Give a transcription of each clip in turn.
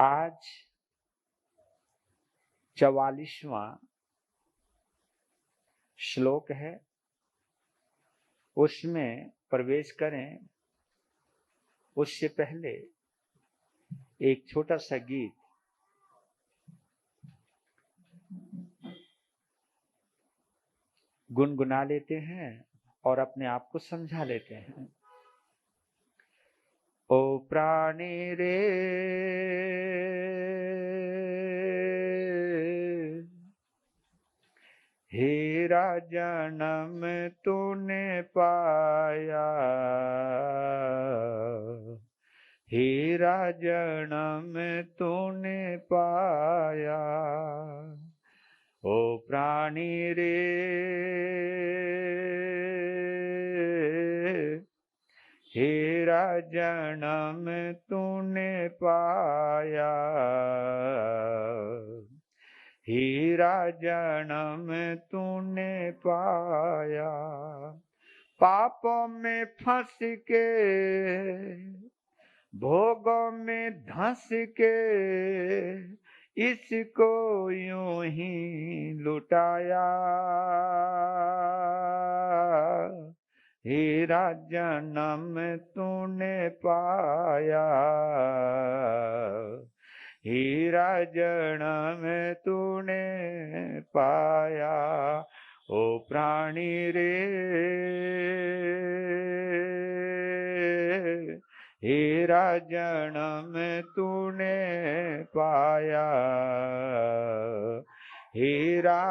आज 44वां श्लोक है, उसमें प्रवेश करें उससे पहले एक छोटा सा गीत गुनगुना लेते हैं और अपने आप को समझा लेते हैं। ओ प्राणी रे हेरा जन्म तूने पाया, हेरा जन्म तूने पाया। ओ प्राणी रे हेरा जन्म तूने पाया, हीरा जन्म तूने पाया। पापों में फंस के भोगों में धंस के इसको यूं ही लुटाया, हीरा जन्म तूने पाया, हीरा जन्म तूने पाया। ओ प्राणी रे हीरा जन्म तूने पाया, हीरा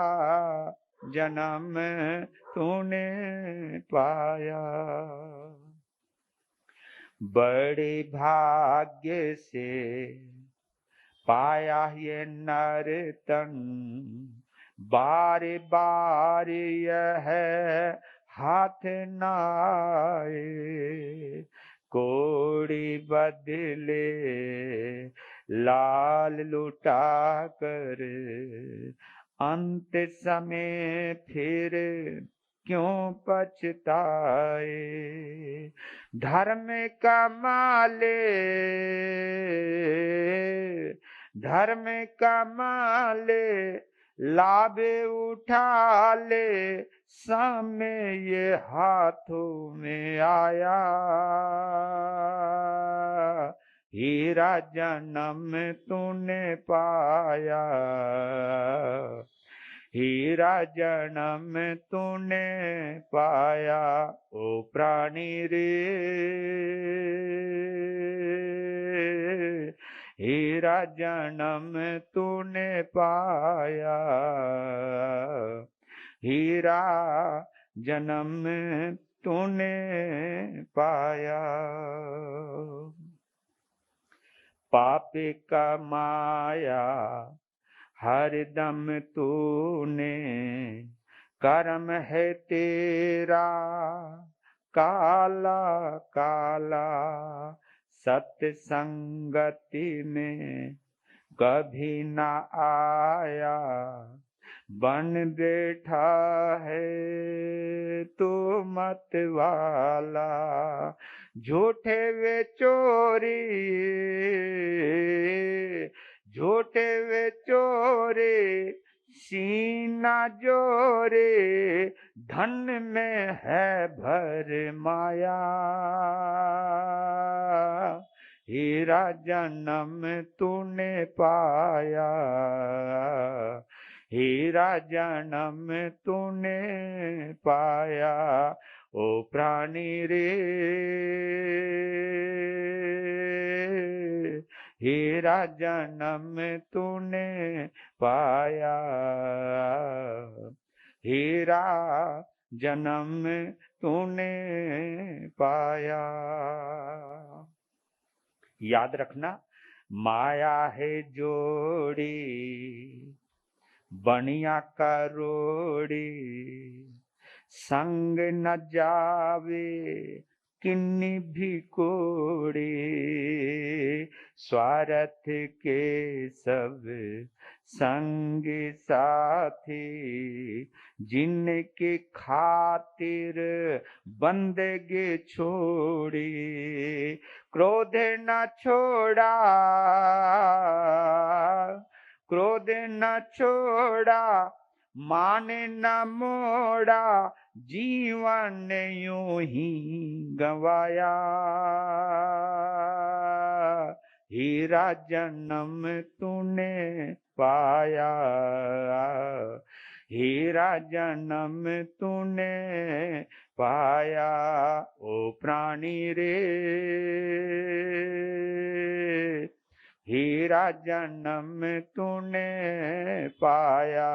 जन्म तूने पाया। बड़े भाग्य से पाया ये नर तन, बार बार यह हाथ न आए। कोड़ी बदले लाल लुटा कर अंत समय फिर क्यों पछताए। धर्म कमाले धर्म कमाले लाभ उठा ले, समय ये हाथों में आया, हीरा जन्म तूने पाया, हीरा जन्म तूने पाया। ओ प्राणी रे हीरा जन्म तूने पाया, हीरा जन्म तूने पाया। पाप कमाया हरदम तूने, कर्म है तेरा काला काला। सत्संगति में कभी न आया, बन बैठा है तू मत वाला। झूठे वे चोरी झूठे वे चोरे सीना जोरे, धन में है भर माया, हीरा जन्म तूने पाया, हीरा जन्म तूने पाया। ओ प्राणी रे हीरा जन्म तूने पाया, हीरा जन्म तूने पाया। याद रखना, माया है जोड़ी बनिया करोड़ी, संग न जावे किन्नी भी कोड़ी। स्वार्थ के सब संग साथी, जिनके खातिर बंदगी छोड़ी, क्रोध न छोड़ा, क्रोध न छोड़ा, मान न मोड़ा, जीवन यूं ही गंवाया। हीरा जन्म तूने पाया, हीरा जन्म तूने पाया, ओ प्राणी रे, हीरा जन्म तूने पाया,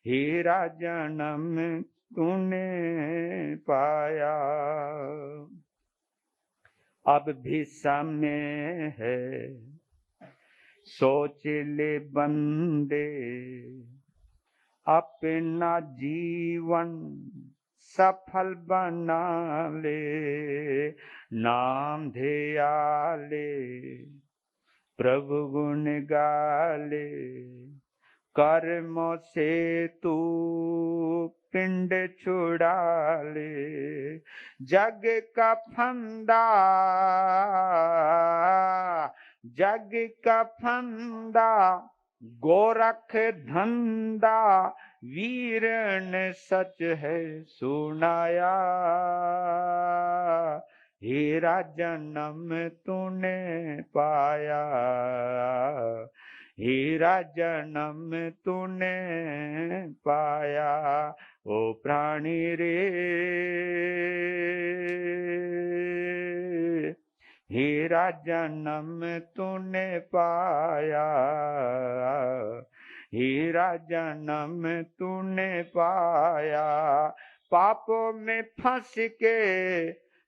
हीरा जन्म तूने पाया। अब भी समय है, सोच ले बंदे, अपना जीवन सफल बना ले, नाम धिया ले, प्रभु गुण गा ले, कर्मों से तू पिंड छुड़ा ले, जग का फंदा, जग का फंदा, गोरख धंधा, वीर ने सच है सुनाया। हीरा जन्म तूने पाया, हीरा जन्म तूने पाया, ओ प्राणी रे, हीरा जन्म तूने पाया, हीरा जन्म तूने पाया। पापों में फंस के,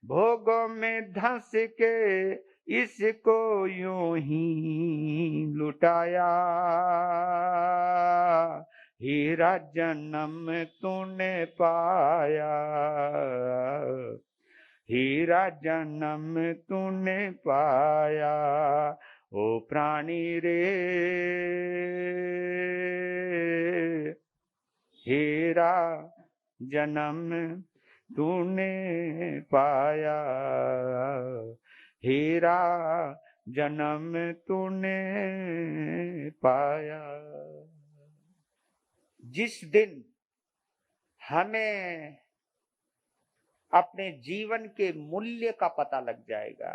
भोगों में धंस के, इसको यूं ही लुटाया। हीरा जन्म तूने पाया, हीरा जन्म तूने पाया, ओ प्राणी रे, हीरा जन्म तूने पाया, हीरा जन्म तूने पाया। जिस दिन हमें अपने जीवन के मूल्य का पता लग जाएगा,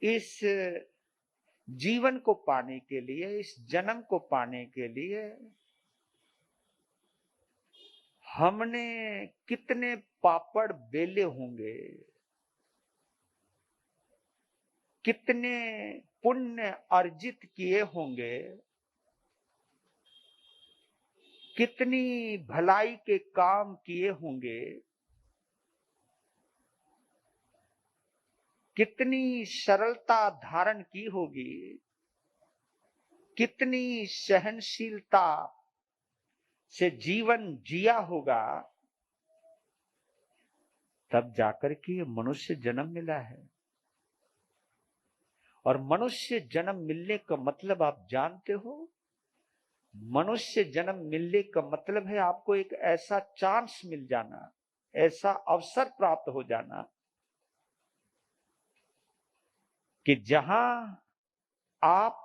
इस जीवन को पाने के लिए, इस जन्म को पाने के लिए हमने कितने पापड़ बेले होंगे, कितने पुण्य अर्जित किए होंगे, कितनी भलाई के काम किए होंगे, कितनी सरलता धारण की होगी, कितनी सहनशीलता से जीवन जिया होगा, तब जाकर के मनुष्य जन्म मिला है। और मनुष्य जन्म मिलने का मतलब आप जानते हो? मनुष्य जन्म मिलने का मतलब है आपको एक ऐसा चांस मिल जाना, ऐसा अवसर प्राप्त हो जाना कि जहां आप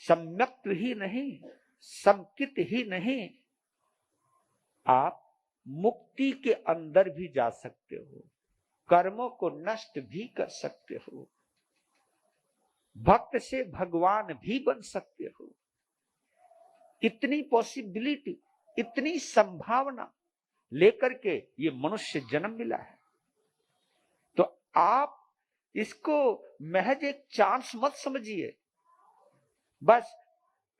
सम्यक्त ही नहीं, समकित ही नहीं, आप मुक्ति के अंदर भी जा सकते हो, कर्मों को नष्ट भी कर सकते हो, भक्त से भगवान भी बन सकते हो। इतनी पॉसिबिलिटी, इतनी संभावना लेकर के ये मनुष्य जन्म मिला है। तो आप इसको महज एक चांस मत समझिए, बस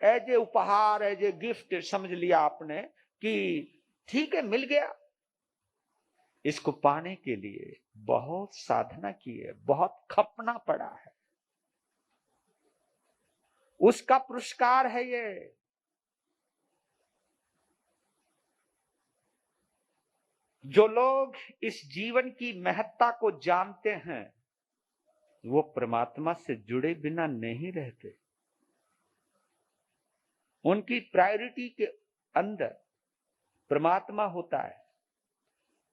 एज ए उपहार, एज ए गिफ्ट समझ लिया आपने कि ठीक है मिल गया। इसको पाने के लिए बहुत साधना की है, बहुत खपना पड़ा है, उसका पुरस्कार है जो लोग इस जीवन की महत्ता को जानते हैं वो परमात्मा से जुड़े बिना नहीं रहते। उनकी प्रायोरिटी के अंदर परमात्मा होता है,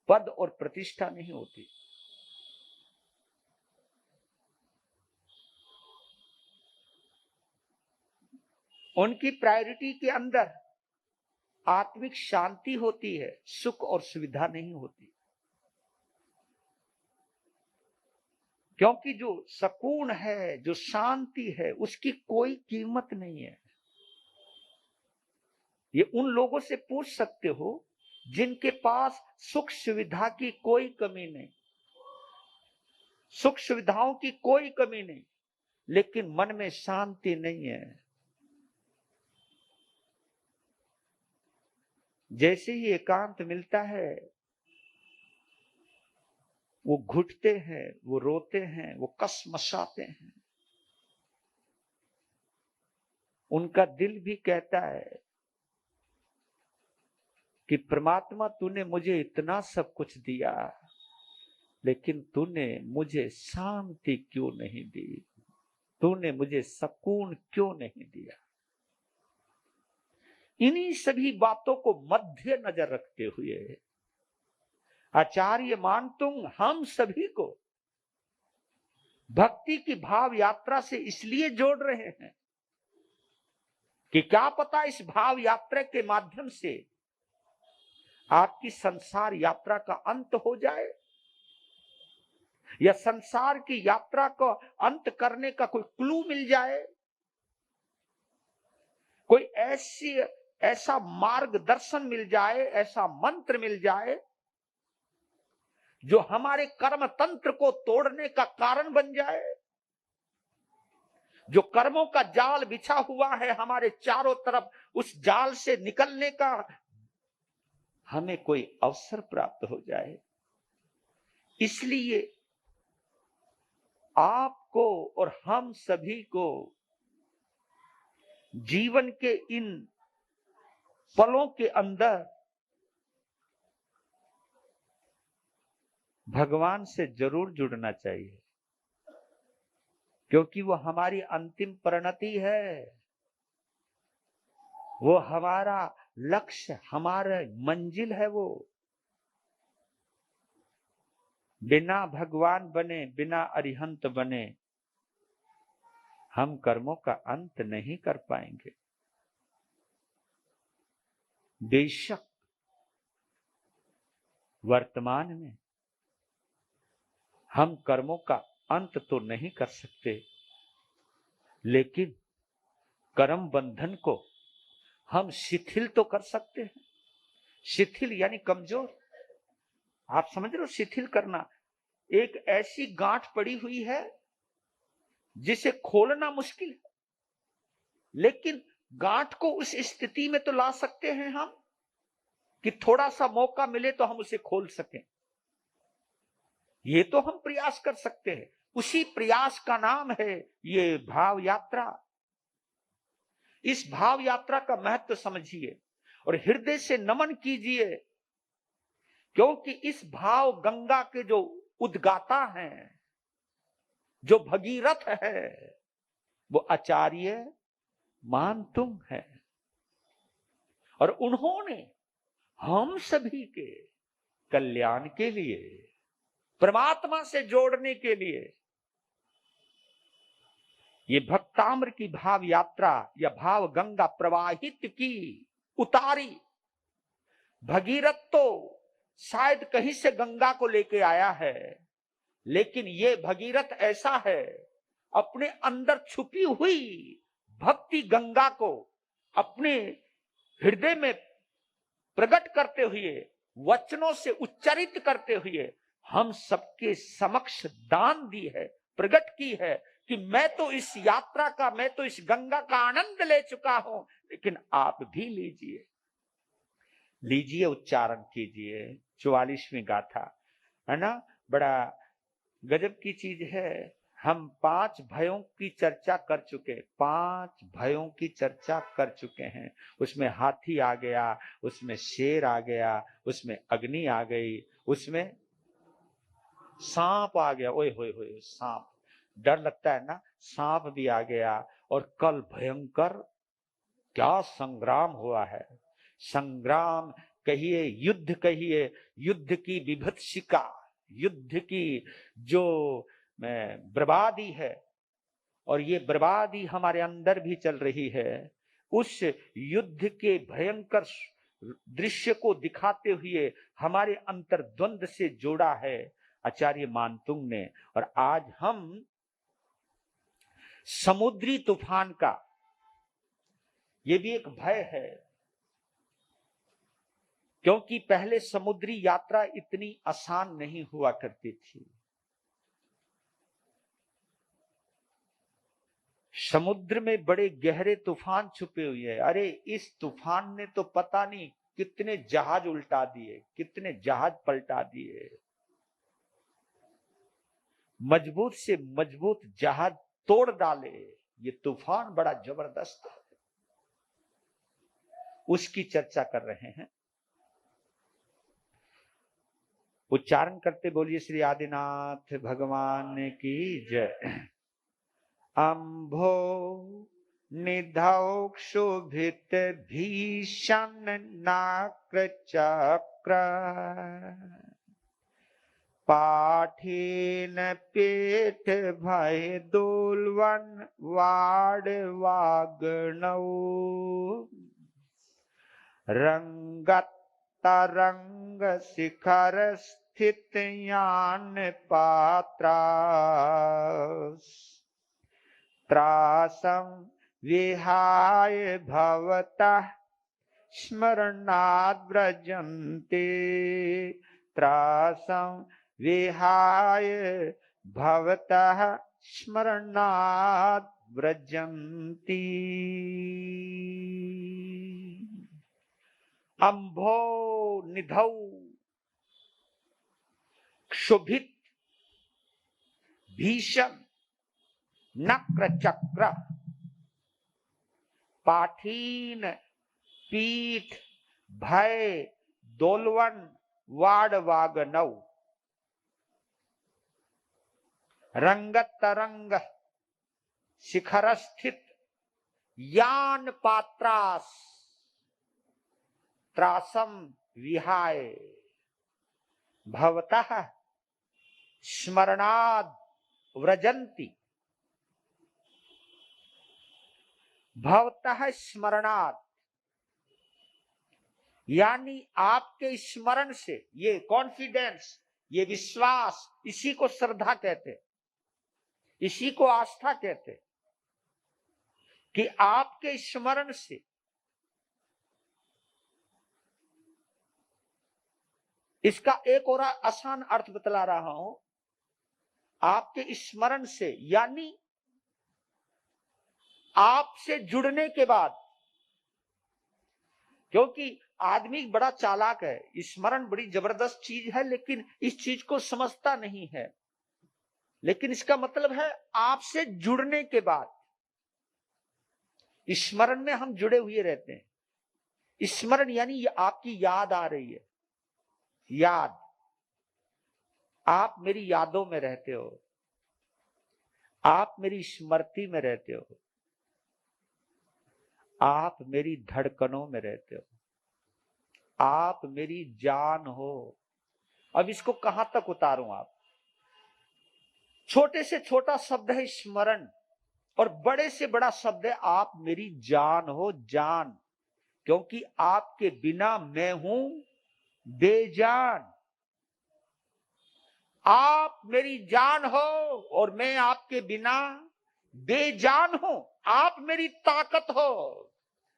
पद और प्रतिष्ठा नहीं होती। उनकी प्रायोरिटी के अंदर आत्मिक शांति होती है, सुख और सुविधा नहीं होती। क्योंकि जो सुकून है, जो शांति है, उसकी कोई कीमत नहीं है। ये उन लोगों से पूछ सकते हो जिनके पास सुख सुविधा की कोई कमी नहीं, सुख सुविधाओं की कोई कमी नहीं, लेकिन मन में शांति नहीं है। जैसे ही एकांत मिलता है वो घुटते हैं, वो रोते हैं, वो कसमसाते हैं। उनका दिल भी कहता है कि परमात्मा तूने मुझे इतना सब कुछ दिया, लेकिन तूने मुझे शांति क्यों नहीं दी, तूने मुझे सुकून क्यों नहीं दिया। इन्हीं सभी बातों को मध्य नजर रखते हुए आचार्य मानतुंग हम सभी को भक्ति की भाव यात्रा से इसलिए जोड़ रहे हैं कि क्या पता इस भाव यात्रा के माध्यम से आपकी संसार यात्रा का अंत हो जाए, या संसार की यात्रा को अंत करने का कोई क्लू मिल जाए, कोई ऐसा मार्गदर्शन मिल जाए, ऐसा मंत्र मिल जाए जो हमारे कर्म तंत्र को तोड़ने का कारण बन जाए। जो कर्मों का जाल बिछा हुआ है हमारे चारों तरफ, उस जाल से निकलने का हमें कोई अवसर प्राप्त हो जाए। इसलिए आपको और हम सभी को जीवन के इन पलों के अंदर भगवान से जरूर जुड़ना चाहिए, क्योंकि वो हमारी अंतिम परिणति है, वो हमारा लक्ष्य, हमारा मंजिल है। वो बिना भगवान बने, बिना अरिहंत बने हम कर्मों का अंत नहीं कर पाएंगे। बेशक वर्तमान में हम कर्मों का अंत तो नहीं कर सकते, लेकिन कर्म बंधन को हम शिथिल तो कर सकते हैं। शिथिल यानी कमजोर। आप समझ रहे हो शिथिल करना? एक ऐसी गांठ पड़ी हुई है जिसे खोलना मुश्किल है, लेकिन गांठ को उस स्थिति में तो ला सकते हैं हम कि थोड़ा सा मौका मिले तो हम उसे खोल सकें। ये तो हम प्रयास कर सकते हैं। उसी प्रयास का नाम है ये भाव यात्रा। इस भाव यात्रा का महत्व समझिए और हृदय से नमन कीजिए, क्योंकि इस भाव गंगा के जो उद्गाता हैं, जो भगीरथ है, वो आचार्य मानतुंग है। और उन्होंने हम सभी के कल्याण के लिए, परमात्मा से जोड़ने के लिए ये भक्ताम्र की भाव यात्रा या भाव गंगा प्रवाहित की, उतारी। भगीरथ तो शायद कहीं से गंगा को लेके आया है, लेकिन ये भगीरथ ऐसा है, अपने अंदर छुपी हुई भक्ति गंगा को अपने हृदय में प्रकट करते हुए, वचनों से उच्चारित करते हुए हम सबके समक्ष दान दी है, प्रकट की है कि मैं तो इस यात्रा का, मैं तो इस गंगा का आनंद ले चुका हूं, लेकिन आप भी लीजिए। लीजिए, उच्चारण कीजिए। 44वीं गाथा है ना, बड़ा गजब की चीज है। हम 5 भयों की चर्चा कर चुके, 5 भयों की चर्चा कर चुके हैं। उसमें हाथी आ गया, उसमें शेर आ गया, उसमें अग्नि आ गई, उसमें सांप आ गया। ओए होए होए, सांप डर लगता है ना, सांप भी आ गया। और कल भयंकर क्या संग्राम हुआ है। संग्राम कहिए, युद्ध कहिए, युद्ध की विभत्सिका, युद्ध की जो बर्बादी है, और ये बर्बादी हमारे अंदर भी चल रही है। उस युद्ध के भयंकर दृश्य को दिखाते हुए हमारे अंतर्द्वंद से जोड़ा है आचार्य मानतुंग ने। और आज हम समुद्री तूफान का, ये भी एक भय है, क्योंकि पहले समुद्री यात्रा इतनी आसान नहीं हुआ करती थी। समुद्र में बड़े गहरे तूफान छुपे हुए हैं। अरे इस तूफान ने तो पता नहीं कितने जहाज उल्टा दिए, कितने जहाज पलटा दिए। मजबूत से मजबूत जहाज तोड़ डाले। ये तूफान बड़ा जबरदस्त है, उसकी चर्चा कर रहे हैं। उच्चारण करते बोलिए श्री आदिनाथ भगवान की जय। अम्भो निधौ क्षुभित भीषण नाक्र चक्र पाठीन पेट भय दोलवन वाड वागणौ रंगत तरंग शिखर स्थित यान पात्रा त्रासं विहाय भवतः स्मरणाद् व्रजन्ते त्रासं विहाय भवतः स्मरणाद् व्रजन्ति। अम्भो निधौ क्षुभित भीषण नक्र चक्र पाठीन पीठ भय दोलवन वाड वागनौ रंगत तरंग शिखर स्थित यान पात्रास त्रासम विहाय भवतः स्मरणाद् व्रजन्ति। भवतः स्मरणात् यानी आपके स्मरण से, ये कॉन्फिडेंस, ये विश्वास, इसी को श्रद्धा कहते, इसी को आस्था कहते, कि आपके स्मरण से इसका एक और आसान अर्थ बतला रहा हूं। आपके स्मरण से यानी आपसे जुड़ने के बाद, क्योंकि आदमी बड़ा चालाक है, स्मरण बड़ी जबरदस्त चीज है, लेकिन इस चीज को समझता नहीं है। लेकिन इसका मतलब है आपसे जुड़ने के बाद, स्मरण में हम जुड़े हुए रहते हैं। स्मरण यानी ये आपकी याद आ रही है, याद, आप मेरी यादों में रहते हो, आप मेरी स्मृति में रहते हो, आप मेरी धड़कनों में रहते हो, आप मेरी जान हो। अब इसको कहां तक उतारूं आप? छोटे से छोटा शब्द है स्मरण, और बड़े से बड़ा शब्द है आप मेरी जान हो, जान, क्योंकि आपके बिना मैं हूं बेजान। आप मेरी जान हो और मैं आपके बिना बेजान हूं। आप मेरी ताकत हो,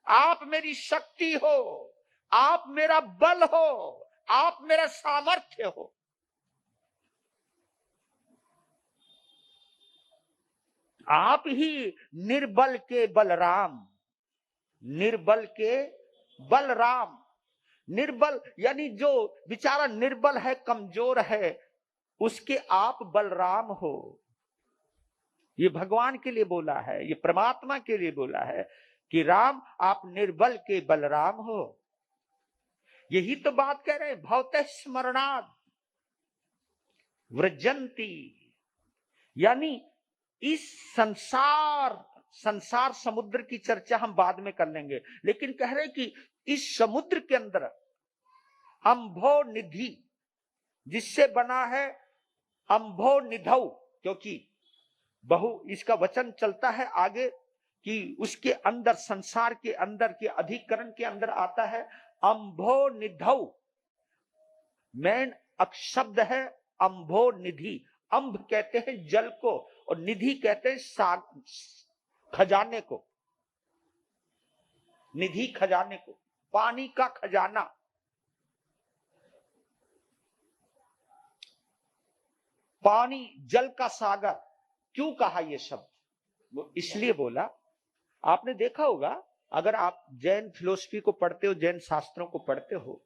आप मेरी शक्ति हो, आप मेरा बल हो, आप मेरा सामर्थ्य हो। आप ही निर्बल के बलराम, निर्बल के बलराम। निर्बल यानी जो बेचारा निर्बल है, कमजोर है, उसके आप बलराम हो। ये भगवान के लिए बोला है, ये परमात्मा के लिए बोला है कि राम आप निर्बल के बलराम हो। यही तो बात कह रहे हैं, भवतः स्मरणात् व्रजंती, यानी इस संसार समुद्र की चर्चा हम बाद में कर लेंगे, लेकिन कह रहे कि इस समुद्र के अंदर अम्भो निधि, जिससे बना है अम्भो निधौ, क्योंकि बहु इसका वचन चलता है आगे कि उसके अंदर, संसार के अंदर के अधिकरण के अंदर आता है अम्भो निधौ। मेन शब्द है अम्भो निधि। अम्भ कहते हैं जल को और निधि कहते हैं खजाने को, निधि खजाने को, पानी का खजाना। पानी, जल का सागर। क्यों कहा ये शब्द? वो इसलिए बोला, आपने देखा होगा अगर आप जैन फिलोसफी को पढ़ते हो, जैन शास्त्रों को पढ़ते हो,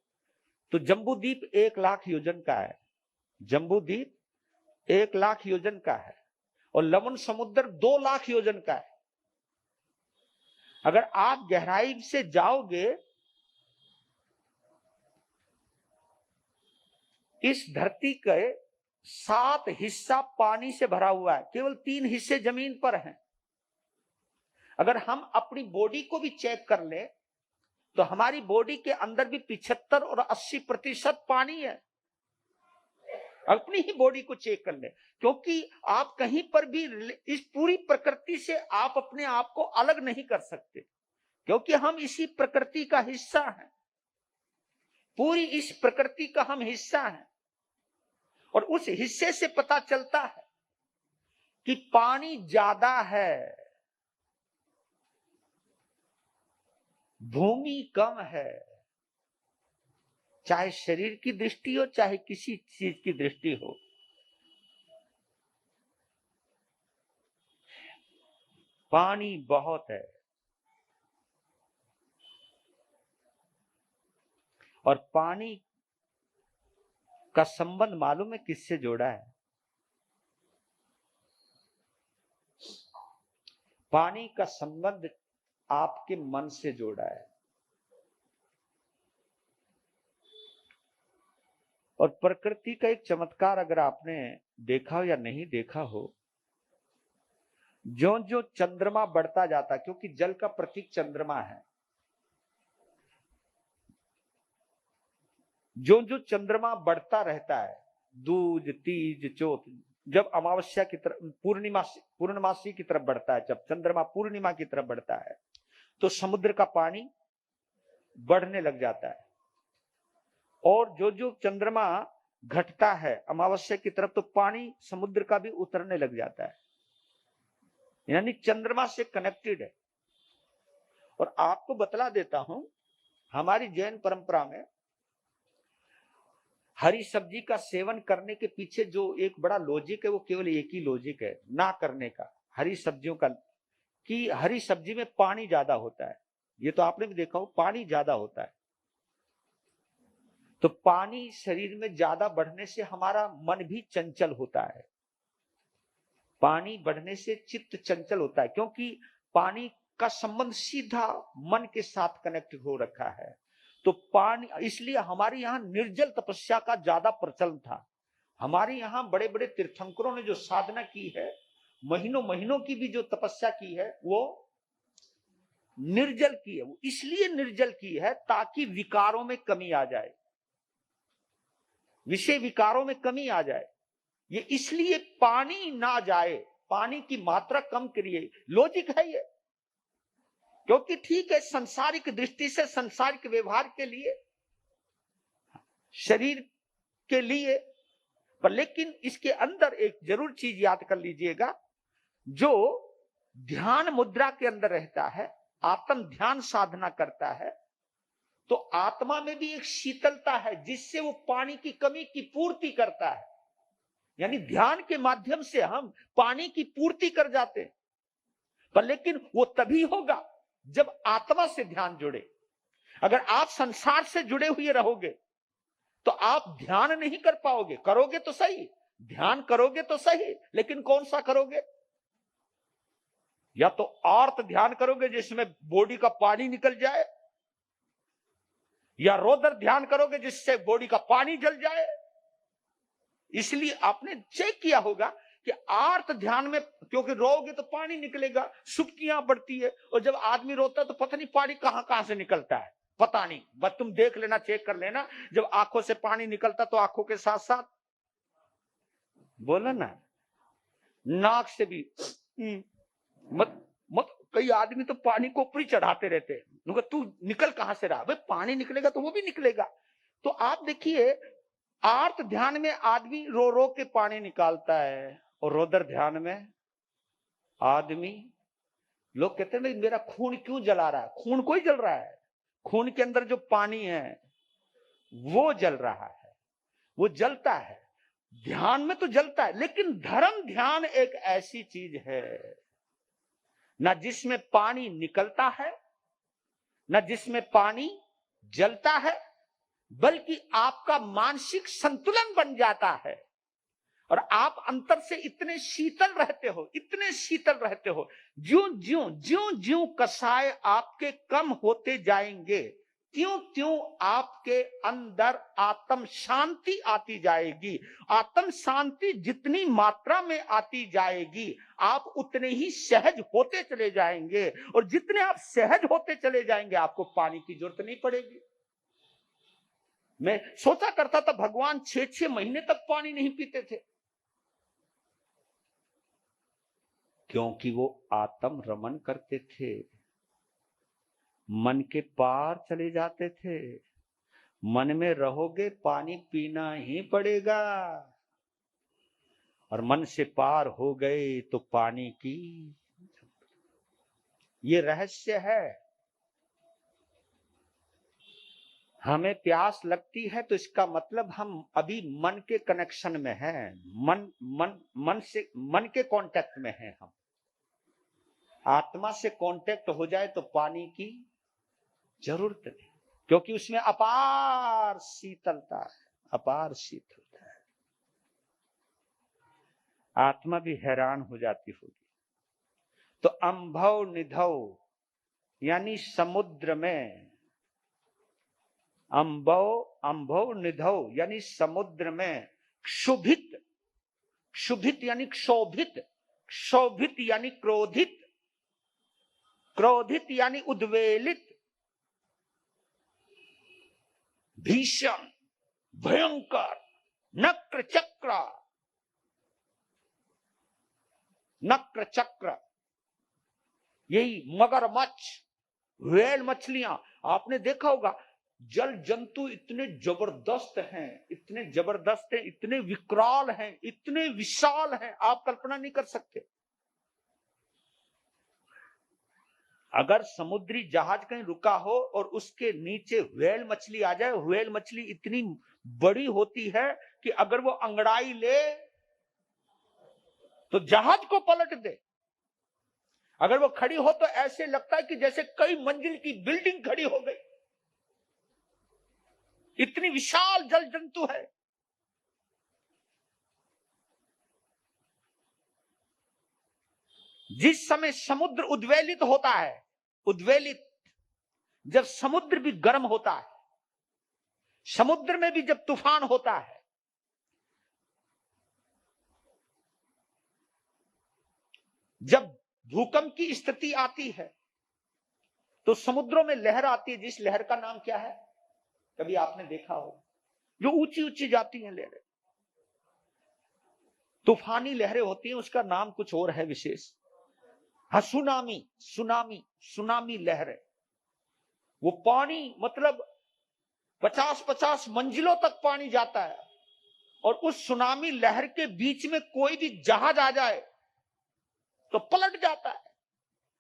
तो जम्बूद्वीप 1,00,000 योजन का है। जम्बूद्वीप 1,00,000 योजन का है और लवण समुद्र 2,00,000 योजन का है। अगर आप गहराई से जाओगे, इस धरती के 7 हिस्सा पानी से भरा हुआ है, केवल 3 हिस्से जमीन पर हैं। अगर हम अपनी बॉडी को भी चेक कर ले तो हमारी बॉडी के अंदर भी 75 और 80% पानी है। अपनी ही बॉडी को चेक कर ले, क्योंकि आप कहीं पर भी इस पूरी प्रकृति से आप अपने आप को अलग नहीं कर सकते, क्योंकि हम इसी प्रकृति का हिस्सा हैं। पूरी इस प्रकृति का हम हिस्सा हैं और उस हिस्से से पता चलता है कि पानी ज्यादा है, भूमि कम है। चाहे शरीर की दृष्टि हो, चाहे किसी चीज की दृष्टि हो, पानी बहुत है। और पानी का संबंध मालूम है किससे जोड़ा है? पानी का संबंध आपके मन से जोड़ा है। और प्रकृति का एक चमत्कार अगर आपने देखा हो या नहीं देखा हो, जो जो चंद्रमा बढ़ता जाता, क्योंकि जल का प्रतीक चंद्रमा है, जो जो चंद्रमा बढ़ता रहता है, दूज, तीज, चौथ, जब अमावस्या की तरफ, पूर्णमासी की तरफ बढ़ता है, जब चंद्रमा पूर्णिमा की तरफ बढ़ता है, तो समुद्र का पानी बढ़ने लग जाता है। और जो जो चंद्रमा घटता है अमावस्या की तरफ, तो पानी समुद्र का भी उतरने लग जाता है, यानी चंद्रमा से कनेक्टेड है। और आपको बतला देता हूं, हमारी जैन परंपरा में हरी सब्जी का सेवन करने के पीछे जो एक बड़ा लॉजिक है, वो केवल एक ही लॉजिक है ना करने का, हरी सब्जियों का, कि हरी सब्जी में पानी ज्यादा होता है। ये तो आपने भी देखा हो, पानी ज्यादा होता है। तो पानी शरीर में ज्यादा बढ़ने से हमारा मन भी चंचल होता है। पानी बढ़ने से चित्त चंचल होता है, क्योंकि पानी का संबंध सीधा मन के साथ कनेक्ट हो रखा है। तो पानी, इसलिए हमारे यहाँ निर्जल तपस्या का ज्यादा प्रचलन था। हमारे यहाँ बड़े बड़े तीर्थंकरों ने जो साधना की है, महीनों महीनों की भी जो तपस्या की है, वो निर्जल की है। वो इसलिए निर्जल की है ताकि विकारों में कमी आ जाए, विषय विकारों में कमी आ जाए। ये इसलिए पानी ना जाए, पानी की मात्रा कम करिए, लॉजिक है ये। क्योंकि ठीक है, सांसारिक दृष्टि से, सांसारिक व्यवहार के लिए, शरीर के लिए, पर लेकिन इसके अंदर एक जरूर चीज याद कर लीजिएगा, जो ध्यान मुद्रा के अंदर रहता है, आत्म ध्यान साधना करता है, तो आत्मा में भी एक शीतलता है जिससे वो पानी की कमी की पूर्ति करता है। यानी ध्यान के माध्यम से हम पानी की पूर्ति कर जाते हैं, पर लेकिन वो तभी होगा जब आत्मा से ध्यान जुड़े। अगर आप संसार से जुड़े हुए रहोगे तो आप ध्यान नहीं कर पाओगे। करोगे तो सही, ध्यान करोगे तो सही, लेकिन कौन सा करोगे? या तो आर्त ध्यान करोगे जिसमें बॉडी का पानी निकल जाए, या रौद्र ध्यान करोगे जिससे बॉडी का पानी जल जाए। इसलिए आपने चेक किया होगा कि आर्त ध्यान में क्योंकि रोओगे तो पानी निकलेगा, सुक्तियां बढ़ती है, और जब आदमी रोता है तो पता नहीं पानी कहां कहां से निकलता है, पता नहीं। बस तुम देख लेना, चेक कर लेना, जब आंखों से पानी निकलता तो आंखों के साथ साथ बोला ना, नाक से भी मत मत कई आदमी तो पानी को ऊपर ही चढ़ाते रहते हैं, तू निकल कहां से रहा, भाई पानी निकलेगा तो वो भी निकलेगा। तो आप देखिए, आर्त ध्यान में आदमी रो रो के पानी निकालता है, और रौद्र ध्यान में आदमी, लोग कहते हैं मेरा खून क्यों जला रहा है, खून कोई जल रहा है, खून के अंदर जो पानी है वो जल रहा है, वो जलता है, ध्यान में तो जलता है। लेकिन धर्म ध्यान एक ऐसी चीज है ना जिसमें पानी निकलता है, ना जिसमें पानी जलता है, बल्कि आपका मानसिक संतुलन बन जाता है, और आप अंतर से इतने शीतल रहते हो, इतने शीतल रहते हो। ज्यों ज्यों ज्यों ज्यों कसाय आपके कम होते जाएंगे, त्यों त्यों आपके अंदर आत्म शांति आती जाएगी। आत्म शांति जितनी मात्रा में आती जाएगी, आप उतने ही सहज होते चले जाएंगे, और जितने आप सहज होते चले जाएंगे आपको पानी की जरूरत नहीं पड़ेगी। मैं सोचा करता था भगवान 6-6 महीने तक पानी नहीं पीते थे, क्योंकि वो आत्म रमन करते थे, मन के पार चले जाते थे। मन में रहोगे पानी पीना ही पड़ेगा, और मन से पार हो गए तो पानी की, ये रहस्य है। हमें प्यास लगती है तो इसका मतलब हम अभी मन के कनेक्शन में हैं, मन के कांटेक्ट में हैं हम। आत्मा से कांटेक्ट हो जाए तो पानी की जरूरत नहीं, क्योंकि उसमें अपार शीतलता है, अपार शीतलता है। आत्मा भी हैरान हो जाती होगी। तो अंभव निधव यानी समुद्र में, अंभव निधव यानी समुद्र में क्षुभित, क्षुभित यानी क्षोभित, क्षोभित यानी क्रोधित, क्रोधित यानी उद्वेलित, भीषण भयंकर नक्र चक्र, नक्र चक्र यही मगरमच्छ, व्हेल मछलियां। आपने देखा होगा जल जंतु इतने जबरदस्त हैं, इतने जबरदस्त हैं, इतने विकराल हैं, इतने विशाल हैं, आप कल्पना नहीं कर सकते। अगर समुद्री जहाज कहीं रुका हो और उसके नीचे व्हेल मछली आ जाए, व्हेल मछली इतनी बड़ी होती है कि अगर वो अंगड़ाई ले तो जहाज को पलट दे। अगर वो खड़ी हो तो ऐसे लगता है कि जैसे कई मंजिल की बिल्डिंग खड़ी हो गई, इतनी विशाल जल जंतु है। जिस समय समुद्र उद्वेलित होता है, उद्वेलित, जब समुद्र भी गर्म होता है, समुद्र में भी जब तूफान होता है, जब भूकंप की स्थिति आती है, तो समुद्रों में लहर आती है, जिस लहर का नाम क्या है, कभी आपने देखा हो, जो ऊंची ऊंची जाती हैं लहरें, तूफानी लहरें होती हैं, उसका नाम कुछ और है विशेष। हाँ, सुनामी, सुनामी, सुनामी लहरें। वो पानी मतलब 50-50 मंजिलों तक पानी जाता है, और उस सुनामी लहर के बीच में कोई भी जहाज आ जाए तो पलट जाता है।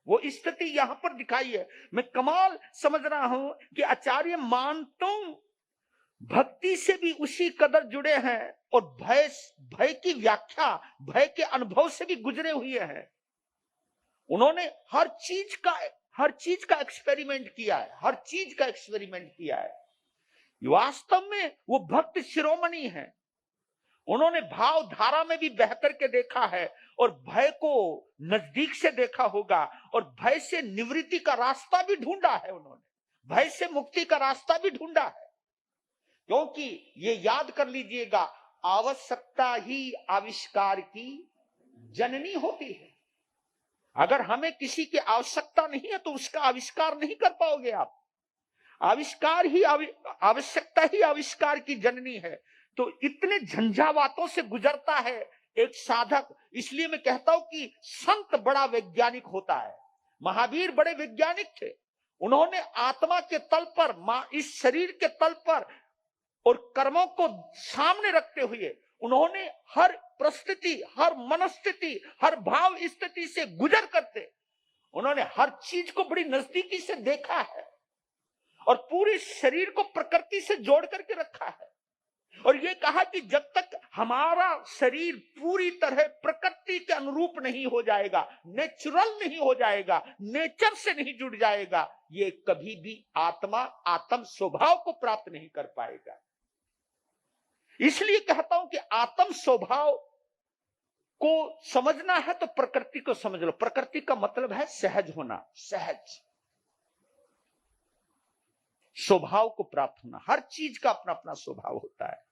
वो स्थिति यहां पर दिखाई है। मैं कमाल समझ रहा हूं कि आचार्य मानतों भक्ति से भी उसी कदर जुड़े हैं, और भय की व्याख्या, भय के अनुभव से भी गुजरे हुए हैं। उन्होंने हर चीज का एक्सपेरिमेंट किया है, हर चीज का एक्सपेरिमेंट किया है। वास्तव में वो भक्त शिरोमणि है, उन्होंने भाव धारा में भी बह करके देखा है और भय को नजदीक से देखा होगा और भय से निवृत्ति का रास्ता भी ढूंढा है। उन्होंने भय से मुक्ति का रास्ता भी ढूंढा है, क्योंकि ये याद कर लीजिएगा, आवश्यकता ही आविष्कार की जननी होती है। अगर हमें किसी की आवश्यकता नहीं है तो उसका आविष्कार नहीं कर पाओगे आप। आविष्कार ही आवश्यकता ही आविष्कार की जननी है। तो इतने झंझावातों से गुजरता है एक साधक। इसलिए मैं कहता हूं कि संत बड़ा वैज्ञानिक होता है। महावीर बड़े वैज्ञानिक थे। उन्होंने आत्मा के तल पर, इस शरीर के तल पर और कर्मों को सामने रखते हुए उन्होंने हर परिस्थिति, हर मनस्थिति, हर भाव स्थिति से गुजर करते उन्होंने हर चीज को बड़ी नजदीकी से देखा है और पूरे शरीर को प्रकृति से जोड़ करके रखा है और ये कहा कि जब तक हमारा शरीर पूरी तरह प्रकृति के अनुरूप नहीं हो जाएगा, नेचुरल नहीं हो जाएगा, नेचर से नहीं जुड़ जाएगा, ये कभी भी आत्मा आत्म स्वभाव को प्राप्त नहीं कर पाएगा। इसलिए कहता हूं कि आत्म स्वभाव को समझना है तो प्रकृति को समझ लो। प्रकृति का मतलब है सहज होना, सहज स्वभाव को प्राप्त होना। हर चीज का अपना अपना स्वभाव होता है।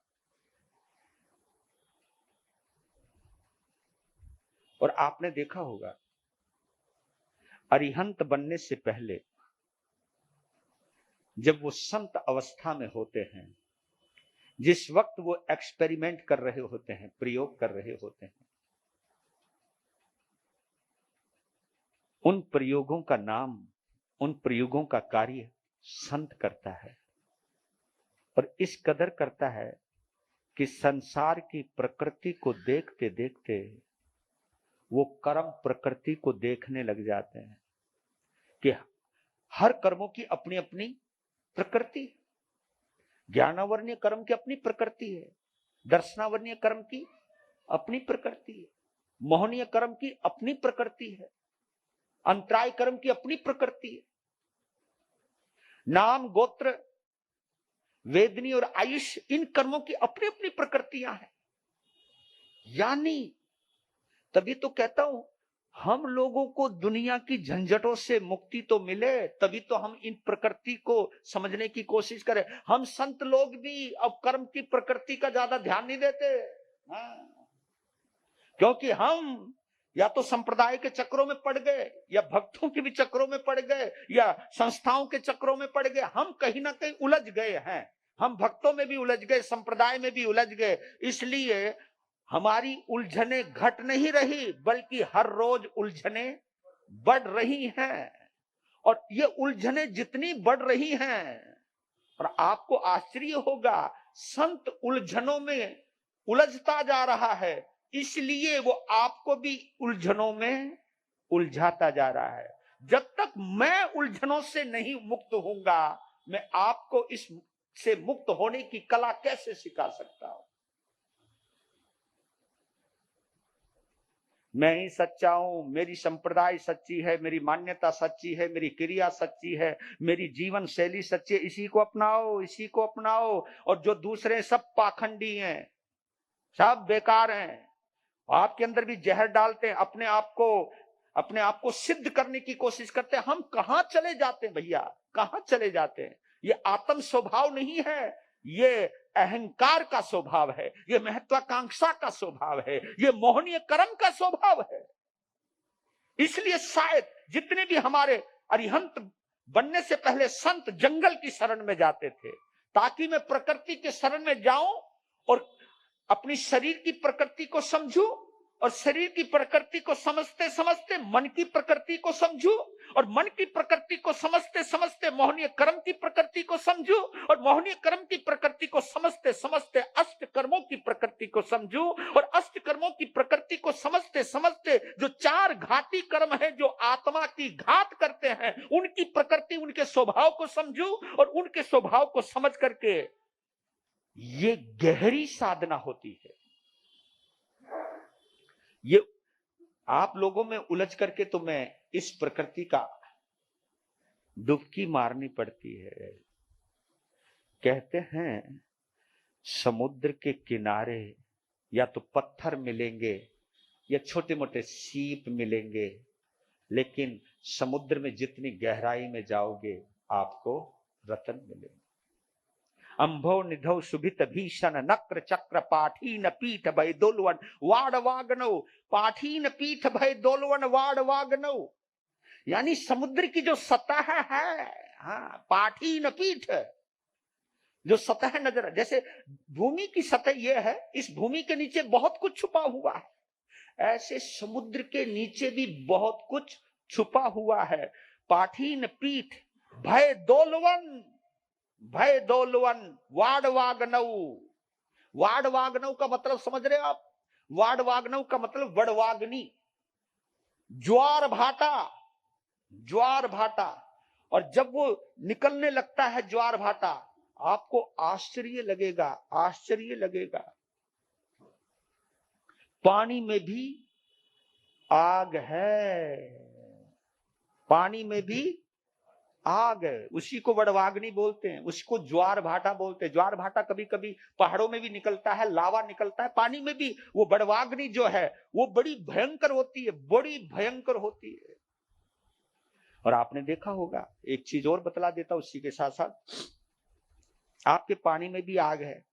और आपने देखा होगा, अरिहंत बनने से पहले जब वो संत अवस्था में होते हैं, जिस वक्त वो एक्सपेरिमेंट कर रहे होते हैं, प्रयोग कर रहे होते हैं, उन प्रयोगों का नाम, उन प्रयोगों का कार्य संत करता है। और इस कदर करता है कि संसार की प्रकृति को देखते देखते वो कर्म प्रकृति को देखने लग जाते हैं कि हर कर्मों की अपनी अपनी प्रकृति। ज्ञानावर्णीय कर्म की अपनी प्रकृति है, दर्शनावर्णीय कर्म की अपनी प्रकृति है, मोहनीय कर्म की अपनी प्रकृति है, अंतराय कर्म की अपनी प्रकृति है। नाम, गोत्र, वेदनी और आयुष, इन कर्मों की अपनी अपनी प्रकृतियां हैं। यानी तभी तो कहता हूं, हम लोगों को दुनिया की झंझटों से मुक्ति तो मिले, तभी तो हम इन प्रकृति को समझने की कोशिश करें। हम संत लोग भी अब कर्म की प्रकृति का ज्यादा ध्यान नहीं देते। क्योंकि हम या तो संप्रदाय के चक्रों में पड़ गए, या भक्तों के भी चक्रों में पड़ गए, या संस्थाओं के चक्रों में पड़ गए। हम कहीं ना कहीं उलझ गए हैं। हम भक्तों में भी उलझ गए, संप्रदाय में भी उलझ गए। इसलिए हमारी उलझने घट नहीं रही, बल्कि हर रोज उलझने बढ़ रही हैं। और ये उलझने जितनी बढ़ रही हैं, और आपको आश्चर्य होगा, संत उलझनों में उलझता जा रहा है, इसलिए वो आपको भी उलझनों में उलझाता जा रहा है। जब तक मैं उलझनों से नहीं मुक्त होऊंगा, मैं आपको इस से मुक्त होने की कला कैसे सिखा सकता हूं? मैं ही सच्चा हूं, मेरी संप्रदाय सच्ची है, मेरी मान्यता सच्ची है, मेरी क्रिया सच्ची है, मेरी जीवन शैली सच्ची है, इसी को अपनाओ, इसी को अपनाओ। और जो दूसरे सब पाखंडी हैं, सब बेकार हैं, आपके अंदर भी जहर डालते हैं, अपने आप को सिद्ध करने की कोशिश करते हैं। हम कहां चले जाते हैं भैया, कहां चले जाते हैं? ये आत्म स्वभाव नहीं है, ये अहंकार का स्वभाव है, ये महत्वाकांक्षा का स्वभाव है, ये मोहनीय कर्म का स्वभाव है। इसलिए शायद जितने भी हमारे अरिहंत बनने से पहले संत जंगल की शरण में जाते थे, ताकि मैं प्रकृति के शरण में जाऊं और अपनी शरीर की प्रकृति को समझूं, और शरीर की प्रकृति को समझते समझते मन की प्रकृति को समझूं, और मन की प्रकृति को समझते समझते मोहनीय कर्म की प्रकृति को समझूं, और मोहनीय कर्म की प्रकृति को समझते समझते अष्ट कर्मों की प्रकृति को समझूं, और अष्ट कर्मों की प्रकृति को समझते समझते जो चार घाती कर्म है जो आत्मा की घात करते हैं, उनकी प्रकृति, उनके स्वभाव को समझूं, और उनके स्वभाव को समझ करके ये गहरी साधना होती है। ये आप लोगों में उलझ करके तो मैं इस प्रकृति का डुबकी मारनी पड़ती है। कहते हैं समुद्र के किनारे या तो पत्थर मिलेंगे या छोटे मोटे सीप मिलेंगे, लेकिन समुद्र में जितनी गहराई में जाओगे आपको रतन मिलेंगे। अंभो निधो सुभित भीषण नक्र चक्र पाठीन पीठ भय दोलवन वाड़ वागनौ, पाठीन पीठ भय दोलवन वाड़ वागनौ, यानी समुद्र की जो सतह है, हाँ, पाठीन पीठ, जो सतह नजर, जैसे भूमि की सतह यह है, इस भूमि के नीचे बहुत कुछ छुपा हुआ है, ऐसे समुद्र के नीचे भी बहुत कुछ छुपा हुआ है। पाठीन पीठ भय दोलवन, भय दोलवन वाड़ वागनौ। वाड़ वागनौ का मतलब समझ रहे आप? वाड़ वागनौ का मतलब वड़वाग्नि, ज्वार भाटा, ज्वार भाटा। और जब वो निकलने लगता है ज्वार भाटा, आपको आश्चर्य लगेगा, आश्चर्य लगेगा। पानी में भी आग है, पानी में भी आग है, उसी को वड़वाग्नि बोलते हैं, उसको ज्वार भाटा बोलते हैं। ज्वार भाटा कभी कभी पहाड़ों में भी निकलता है, लावा निकलता है, पानी में भी वो वड़वाग्नि जो है वो बड़ी भयंकर होती है, बड़ी भयंकर होती है। और आपने देखा होगा, एक चीज और बतला देता उसी के साथ साथ, आपके पानी में भी आग है,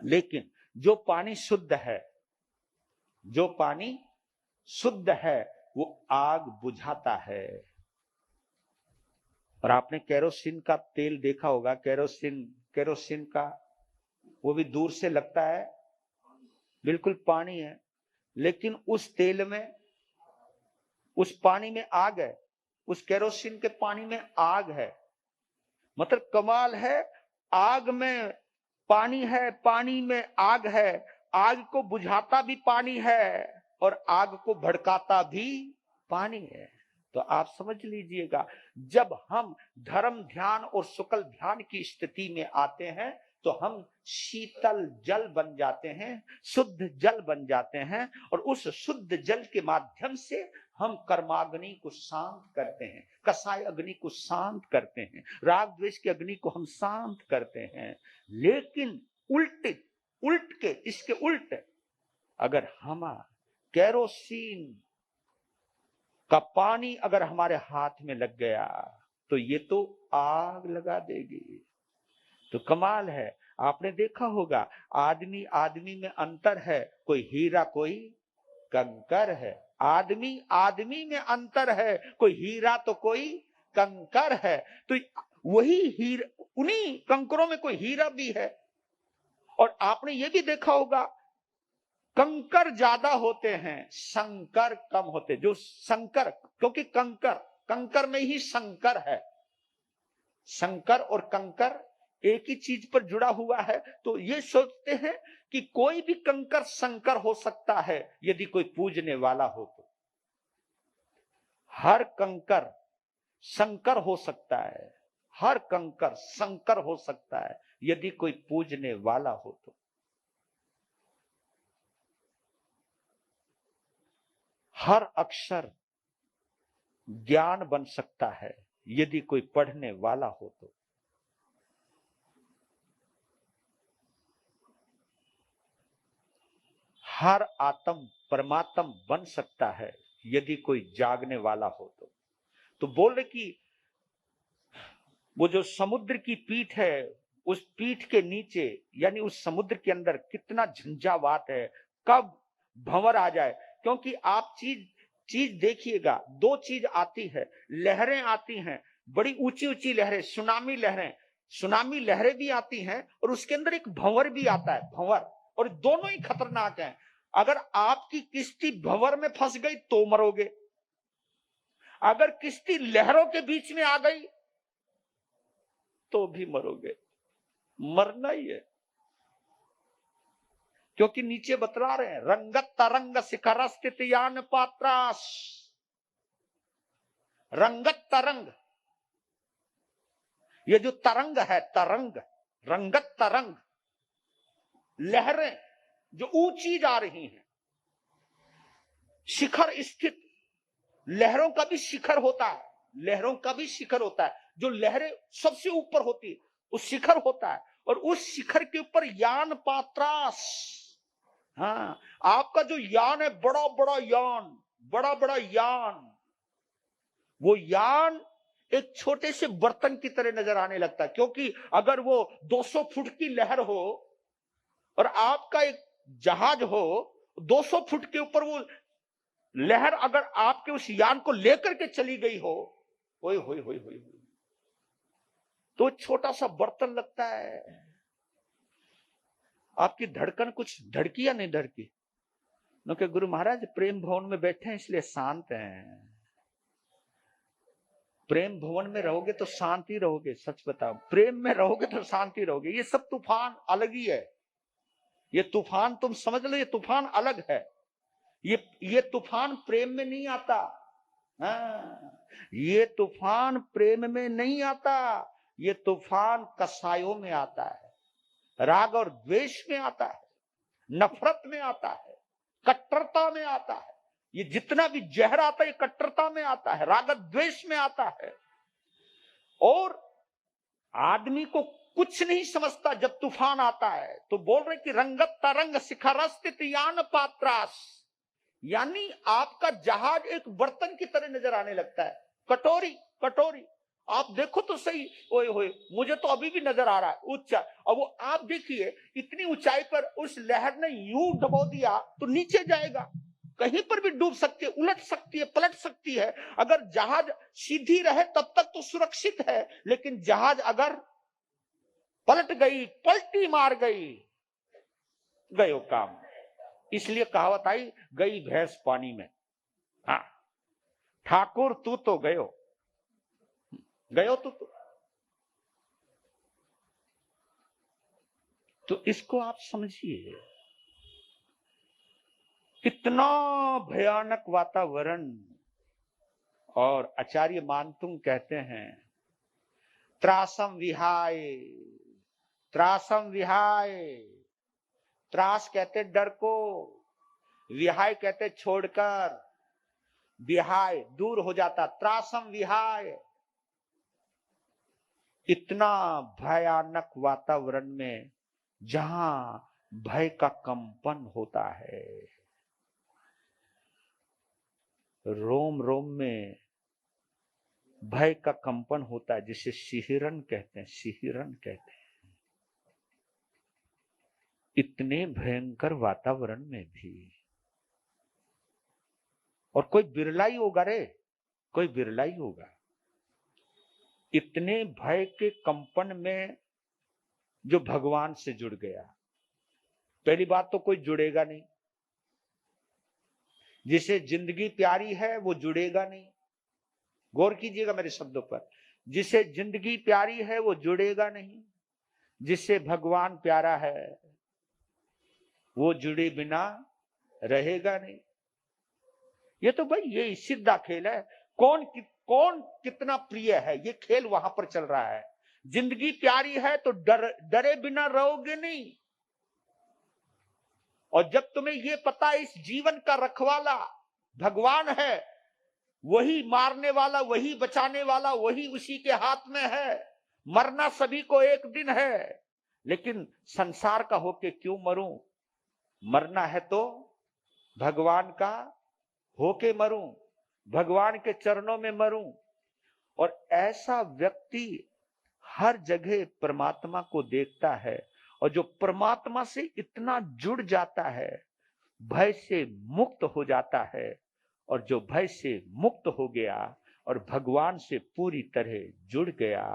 लेकिन जो पानी शुद्ध है, जो पानी शुद्ध है वो आग बुझाता है। और आपने केरोसिन का तेल देखा होगा, केरोसिन, केरोसिन का, वो भी दूर से लगता है बिल्कुल पानी है, लेकिन उस तेल में, उस पानी में आग है, उस केरोसिन के पानी में आग है। मतलब कमाल है, आग में पानी है, पानी में आग है, आग को बुझाता भी पानी है और आग को भड़काता भी पानी है। तो आप समझ लीजिएगा, जब हम धर्म ध्यान और शुक्ल ध्यान की स्थिति में आते हैं तो हम शीतल जल बन जाते हैं, शुद्ध जल बन जाते हैं, और उस शुद्ध जल के माध्यम से हम कर्माग्नि को शांत करते हैं, कसाय अग्नि को शांत करते हैं, राग द्वेष की अग्नि को हम शांत करते हैं। लेकिन उल्ट के, इसके उल्ट, अगर हम केरोसिन का पानी अगर हमारे हाथ में लग गया तो ये तो आग लगा देगी। तो कमाल है, आपने देखा होगा, आदमी आदमी में अंतर है, कोई हीरा कोई कंकर है, आदमी आदमी में अंतर है, कोई हीरा तो कोई कंकर है। तो वही हीरा, उन्हीं कंकरों में कोई हीरा भी है। और आपने ये भी देखा होगा, कंकर ज्यादा होते हैं, शंकर कम होते। जो शंकर, क्योंकि कंकर, कंकर में ही शंकर है, शंकर और कंकर एक ही चीज पर जुड़ा हुआ है। तो ये सोचते हैं कि कोई भी कंकर शंकर हो सकता है यदि कोई पूजने वाला हो तो। हर कंकर शंकर हो सकता है, हर कंकर शंकर हो सकता है यदि कोई पूजने वाला हो तो। हर अक्षर ज्ञान बन सकता है यदि कोई पढ़ने वाला हो तो। हर आत्म परमात्म बन सकता है यदि कोई जागने वाला हो तो। तो बोल रहे कि वो जो समुद्र की पीठ है, उस पीठ के नीचे यानी उस समुद्र के अंदर कितना झंझावात है, कब भंवर आ जाए। क्योंकि आप चीज देखिएगा, दो चीज आती है, लहरें आती हैं, बड़ी ऊंची ऊंची लहरें, सुनामी लहरें, सुनामी लहरें भी आती हैं, और उसके अंदर एक भंवर भी आता है, भंवर, और दोनों ही खतरनाक हैं। अगर आपकी किश्ती भंवर में फंस गई तो मरोगे, अगर किश्ती लहरों के बीच में आ गई तो भी मरोगे, मरना ही है। क्योंकि नीचे बतला रहे हैं, रंगत तरंग शिखर स्थित यान पात्रास, रंगत तरंग, ये जो तरंग है, तरंग, रंगत तरंग, लहरें जो ऊंची जा रही हैं, शिखर स्थित, लहरों का भी शिखर होता है, लहरों का भी शिखर होता है, जो लहरें सबसे ऊपर होती है उस शिखर होता है, और उस शिखर के ऊपर यान पात्रास, हाँ, आपका जो यान है, बड़ा बड़ा यान, बड़ा बड़ा यान, वो यान एक छोटे से बर्तन की तरह नजर आने लगता है, क्योंकि अगर वो 200 फुट की लहर हो और आपका एक जहाज हो 200 फुट के ऊपर, वो लहर अगर आपके उस यान को लेकर के चली गई हो, ओए होए होए होए, तो छोटा सा बर्तन लगता है। आपकी धड़कन कुछ धड़की या नहीं धड़की? क्योंकि गुरु महाराज प्रेम भवन में बैठे हैं इसलिए शांत हैं। प्रेम भवन में रहोगे तो शांति रहोगे, सच बताओ, प्रेम में रहोगे तो शांति रहोगे। ये सब तूफान अलग ही है। ये तूफान तुम समझ लो, ये तूफान अलग है। ये तूफान प्रेम में नहीं आता। हाँ, ये तूफान प्रेम में नहीं आता, ये तूफान कसायों में आता है, राग और द्वेष में आता है, नफरत में आता है, कट्टरता में आता है। ये जितना भी जहर आता है ये कट्टरता में आता है, राग द्वेष में आता है। और आदमी को कुछ नहीं समझता जब तूफान आता है, तो बोल रहे कि रंगत तरंग शिखरस्थित यान पात्रास, यानी आपका जहाज एक बर्तन की तरह नजर आने लगता है, कटोरी कटोरी। आप देखो तो सही, ओए होए, मुझे तो अभी भी नजर आ रहा है ऊंचा। और वो आप देखिए इतनी ऊंचाई पर उस लहर ने यूं दबो दिया तो नीचे जाएगा, कहीं पर भी डूब सकती है, उलट सकती है, पलट सकती है। अगर जहाज सीधी रहे तब तक तो सुरक्षित है, लेकिन जहाज अगर पलट गई, पलटी मार गई, गयो काम। इसलिए कहावत आई, गई भैंस पानी में। हाँ, ठाकुर तू तो गयो, गयो तो इसको आप समझिए, कितना भयानक वातावरण। और आचार्य मानतुंग कहते हैं, त्रासम विहाय, त्रासम विहाय। त्रास कहते डर को, विहाय कहते छोड़कर, विहाय दूर हो जाता, त्रासम विहाय। इतना भयानक वातावरण में जहां भय का कंपन होता है, रोम रोम में भय का कंपन होता है, जिसे सिहरन कहते हैं, सिहरन कहते हैं। इतने भयंकर वातावरण में भी, और कोई बिरला ही होगा रे, कोई बिरला ही होगा इतने भय के कंपन में जो भगवान से जुड़ गया। पहली बात तो कोई जुड़ेगा नहीं, जिसे जिंदगी प्यारी है वो जुड़ेगा नहीं। गौर कीजिएगा मेरे शब्दों पर, जिसे जिंदगी प्यारी है वो जुड़ेगा नहीं, जिसे भगवान प्यारा है वो जुड़े बिना रहेगा नहीं। ये तो भाई ये सीधा खेल है, कौन कितना प्रिय है, ये खेल वहां पर चल रहा है। जिंदगी प्यारी है तो डरे बिना रहोगे नहीं। और जब तुम्हें ये पता है इस जीवन का रखवाला भगवान है, वही मारने वाला, वही बचाने वाला, वही उसी के हाथ में है। मरना सभी को एक दिन है, लेकिन संसार का होके क्यों मरूं? मरना है तो भगवान का होके मरूं, भगवान के चरणों में मरूं। और ऐसा व्यक्ति हर जगह परमात्मा को देखता है, और जो परमात्मा से इतना जुड़ जाता है, भय से मुक्त हो जाता है। और जो भय से मुक्त हो गया और भगवान से पूरी तरह जुड़ गया,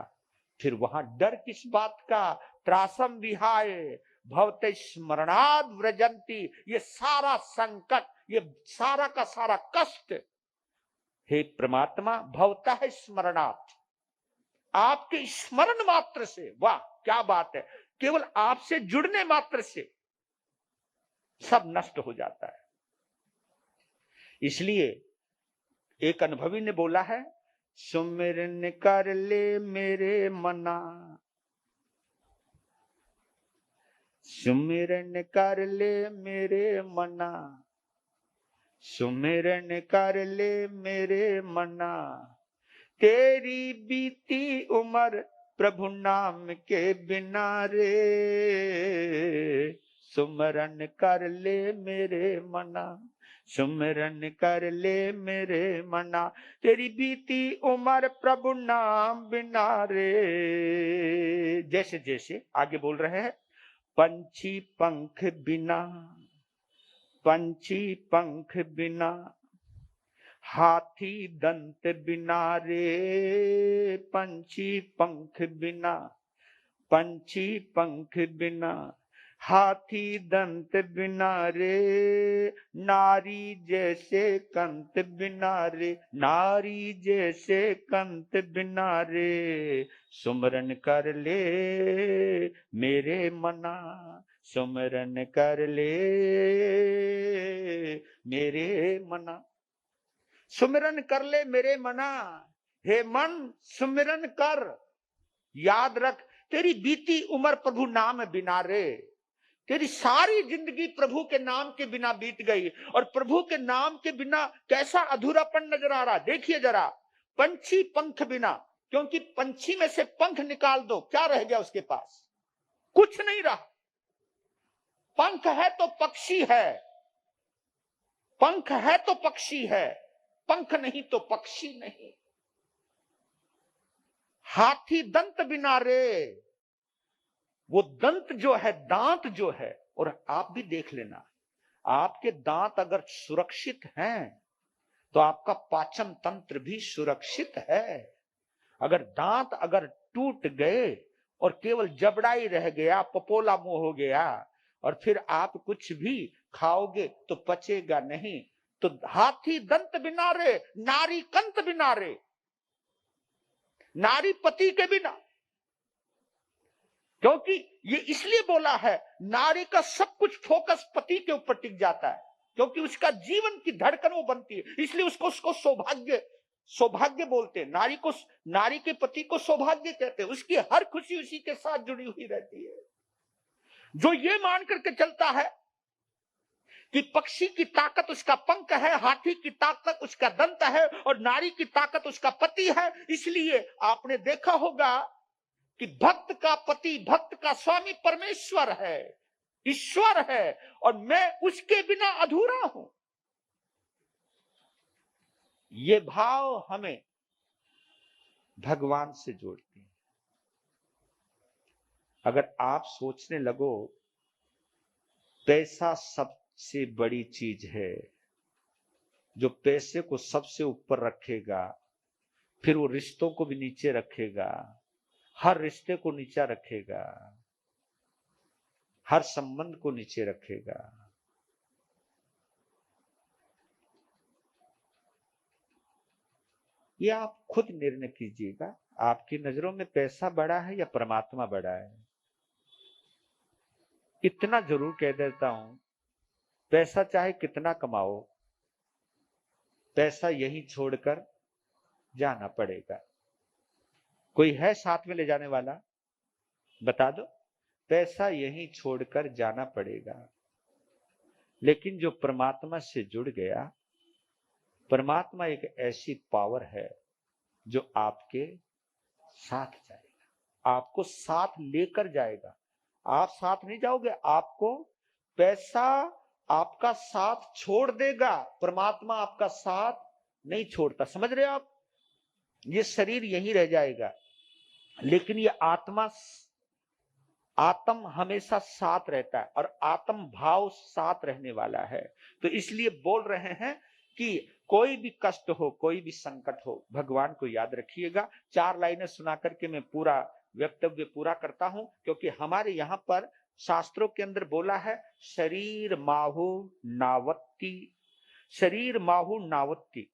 फिर वहां डर किस बात का? त्रासम विहाय भवते स्मरणाद व्रजंती। ये सारा संकट, ये सारा का सारा कष्ट, हे परमात्मा, भवता है स्मरणात्, आपके स्मरण मात्र से, वाह क्या बात है, केवल आपसे जुड़ने मात्र से सब नष्ट हो जाता है। इसलिए एक अनुभवी ने बोला है, सुमिरन कर ले मेरे मना, सुमिरन कर ले मेरे मना, सुमिरन कर ले मेरे मना, तेरी बीती उम्र प्रभु नाम के बिना रे, सुमरन कर ले मेरे मना, सुमरन कर ले मेरे मना, तेरी बीती उम्र प्रभु नाम बिना रे। जैसे जैसे आगे बोल रहे हैं, पंछी पंख बिना, पंछी पंख बिना, हाथी दंत बिना रे, पंछी पंख बिना, पंछी पंख बिना, हाथी दंत बिना रे, नारी जैसे कंत बिना रे, नारी जैसे कंत बिना रे, सुमरन कर ले मेरे मना, सुमरन कर ले मेरे मना, सुमिरन कर ले मेरे मना। हे मन सुमिरन कर, याद रख तेरी बीती उम्र प्रभु नाम बिना रे, तेरी सारी जिंदगी प्रभु के नाम के बिना बीत गई, और प्रभु के नाम के बिना कैसा अधूरापन नजर आ रहा। देखिए जरा, पंछी पंख बिना, क्योंकि पंछी में से पंख निकाल दो, क्या रह गया उसके पास? कुछ नहीं रहा। पंख है तो पक्षी है, पंख है तो पक्षी है, पंख नहीं तो पक्षी नहीं। हाथी दंत बिना रे, वो दंत जो है, दांत जो है, और आप भी देख लेना, आपके दांत अगर सुरक्षित हैं तो आपका पाचन तंत्र भी सुरक्षित है। अगर दांत अगर टूट गए और केवल जबड़ा ही रह गया, पपोला मुंह हो गया, और फिर आप कुछ भी खाओगे तो पचेगा नहीं। तो हाथी दंत बिना रे, नारी कंत बिना रे, नारी पति के बिना। क्योंकि ये इसलिए बोला है, नारी का सब कुछ फोकस पति के ऊपर टिक जाता है, क्योंकि उसका जीवन की धड़कन वो बनती है, इसलिए उसको सौभाग्य, सौभाग्य बोलते हैं। नारी को, नारी के पति को सौभाग्य कहते हैं। उसकी हर खुशी उसी के साथ जुड़ी हुई रहती है। जो ये मान करके चलता है कि पक्षी की ताकत उसका पंख है, हाथी की ताकत उसका दंत है, और नारी की ताकत उसका पति है, इसलिए आपने देखा होगा कि भक्त का पति, भक्त का स्वामी परमेश्वर है, ईश्वर है, और मैं उसके बिना अधूरा हूं। ये भाव हमें भगवान से जोड़ते हैं। अगर आप सोचने लगो पैसा सबसे बड़ी चीज है, जो पैसे को सबसे ऊपर रखेगा, फिर वो रिश्तों को भी नीचे रखेगा, हर रिश्ते को नीचा रखेगा, हर संबंध को नीचे रखेगा। ये आप खुद निर्णय कीजिएगा, आपकी नजरों में पैसा बड़ा है या परमात्मा बड़ा है। इतना जरूर कह देता हूं, पैसा चाहे कितना कमाओ, पैसा यहीं छोड़कर जाना पड़ेगा। कोई है साथ में ले जाने वाला? बता दो। पैसा यहीं छोड़कर जाना पड़ेगा। लेकिन जो परमात्मा से जुड़ गया, परमात्मा एक ऐसी पावर है जो आपके साथ जाएगा, आपको साथ लेकर जाएगा। आप साथ नहीं जाओगे, आपको पैसा आपका साथ छोड़ देगा, परमात्मा आपका साथ नहीं छोड़ता। समझ रहे हो आप? ये शरीर यहीं रह जाएगा, लेकिन ये आत्मा, आत्म हमेशा साथ रहता है, और आत्म भाव साथ रहने वाला है। तो इसलिए बोल रहे हैं कि कोई भी कष्ट हो, कोई भी संकट हो, भगवान को याद रखिएगा। 4 लाइनें सुना करके मैं पूरा वक्तव्य पूरा करता हूं, क्योंकि हमारे यहाँ पर शास्त्रों के अंदर बोला है, शरीर माहु नावत्ति, शरीर माहु नावत्ति,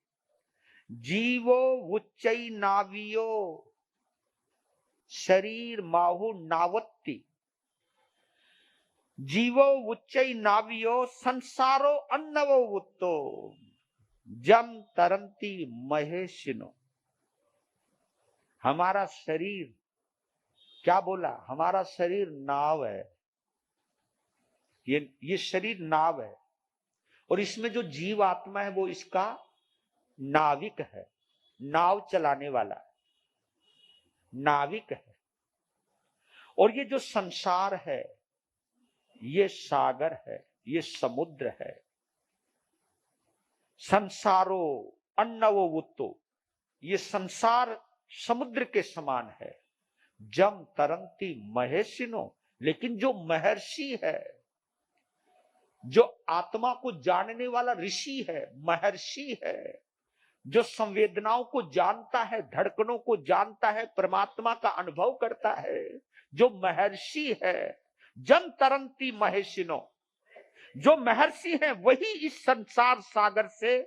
जीवो उच्चई नावियो, शरीर माहु नावत्ति, जीवो उच्चई नावियो, संसारो अन्नवो उत्तो, जम तरंती महेशिनो। हमारा शरीर, क्या बोला? हमारा शरीर नाव है। ये शरीर नाव है, और इसमें जो जीव आत्मा है वो इसका नाविक है, नाव चलाने वाला नाविक है। और ये जो संसार है, ये सागर है, ये समुद्र है। संसारो अन्नवो वुत्तो, ये संसार समुद्र के समान है। जम तरंती महेशिनो, लेकिन जो महर्षि है, जो आत्मा को जानने वाला ऋषि है, महर्षि है, जो संवेदनाओं को जानता है, धड़कनों को जानता है, परमात्मा का अनुभव करता है, जो महर्षि है, जन तरंती महेशिनो, जो महर्षि हैं वही इस संसार सागर से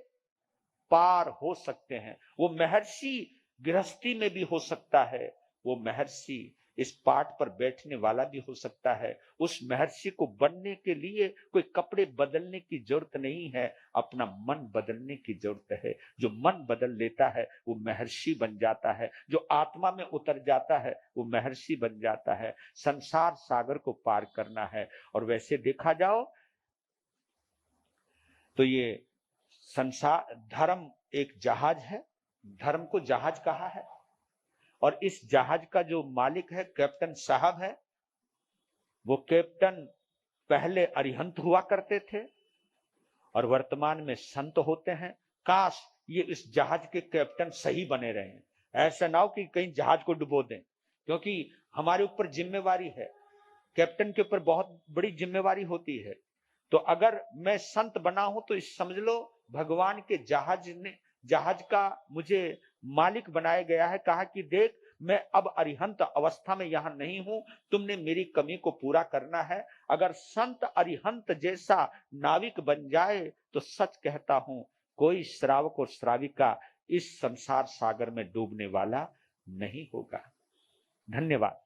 पार हो सकते हैं। वो महर्षि गृहस्थी में भी हो सकता है, वो महर्षि इस पाठ पर बैठने वाला भी हो सकता है। उस महर्षि को बनने के लिए कोई कपड़े बदलने की जरूरत नहीं है, अपना मन बदलने की जरूरत है। जो मन बदल लेता है वो महर्षि बन जाता है, जो आत्मा में उतर जाता है वो महर्षि बन जाता है। संसार सागर को पार करना है। और वैसे देखा जाओ तो ये संसार, धर्म एक जहाज है, धर्म को जहाज कहा है, और इस जहाज का जो मालिक है, कैप्टन साहब है, वो कैप्टन पहले अरिहंत हुआ करते थे और वर्तमान में संत होते हैं। काश ये इस जहाज के कैप्टन सही बने रहे, ऐसा ना हो कि कहीं जहाज को डुबो दें, क्योंकि हमारे ऊपर जिम्मेवारी है, कैप्टन के ऊपर बहुत बड़ी जिम्मेवारी होती है। तो अगर मैं संत बना हूं तो इस समझ लो भगवान के जहाज का मुझे मालिक बनाया गया है। कहा कि देख, मैं अब अरिहंत अवस्था में यहां नहीं हूं, तुमने मेरी कमी को पूरा करना है। अगर संत अरिहंत जैसा नाविक बन जाए तो सच कहता हूं, कोई श्रावक और श्राविका इस संसार सागर में डूबने वाला नहीं होगा। धन्यवाद।